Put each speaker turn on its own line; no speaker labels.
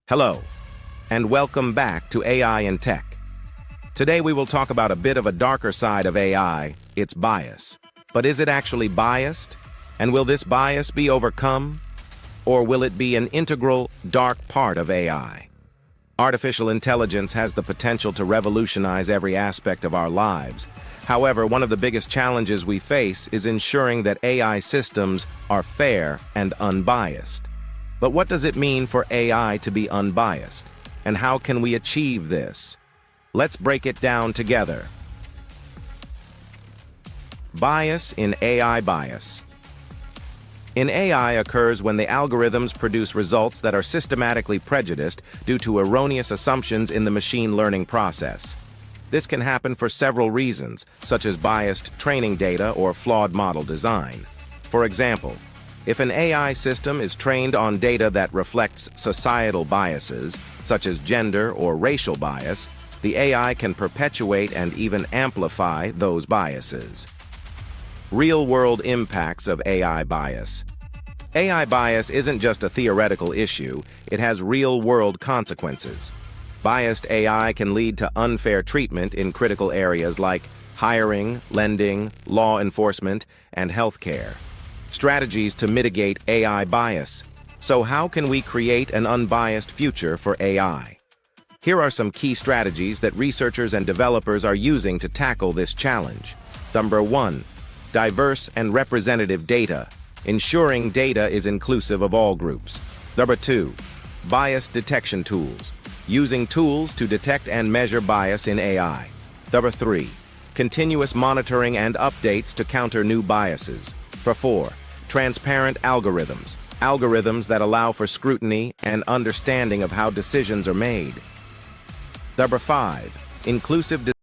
Hello, and welcome back to AI in Tech. Today we will talk about a bit of a darker side of AI, its bias. But is it actually biased? And will this bias be overcome? Or will it be an integral, dark part of AI? Artificial intelligence has the potential to revolutionize every aspect of our lives. However, one of the biggest challenges we face is ensuring that AI systems are fair and unbiased. But what does it mean for AI to be unbiased? And how can we achieve this? Let's break it down together. Bias in AI bias. In AI occurs when the algorithms produce results that are systematically prejudiced due to erroneous assumptions in the machine learning process. This can happen for several reasons, such as biased training data or flawed model design. For example, if an AI system is trained on data that reflects societal biases, such as gender or racial bias, the AI can perpetuate and even amplify those biases. Real-world impacts of AI bias. AI bias isn't just a theoretical issue, it has real-world consequences. Biased AI can lead to unfair treatment in critical areas like hiring, lending, law enforcement, and healthcare. Strategies to mitigate AI bias. So how can we create an unbiased future for AI? Here are some key strategies that researchers and developers are using to tackle this challenge. Number 1. Diverse and representative data, ensuring data is inclusive of all groups. Number 2. Bias detection tools, using tools to detect and measure bias in AI. Number 3. Continuous monitoring and updates to counter new biases. Number 4. Transparent algorithms, algorithms that allow for scrutiny and understanding of how decisions are made. Number 5. Inclusive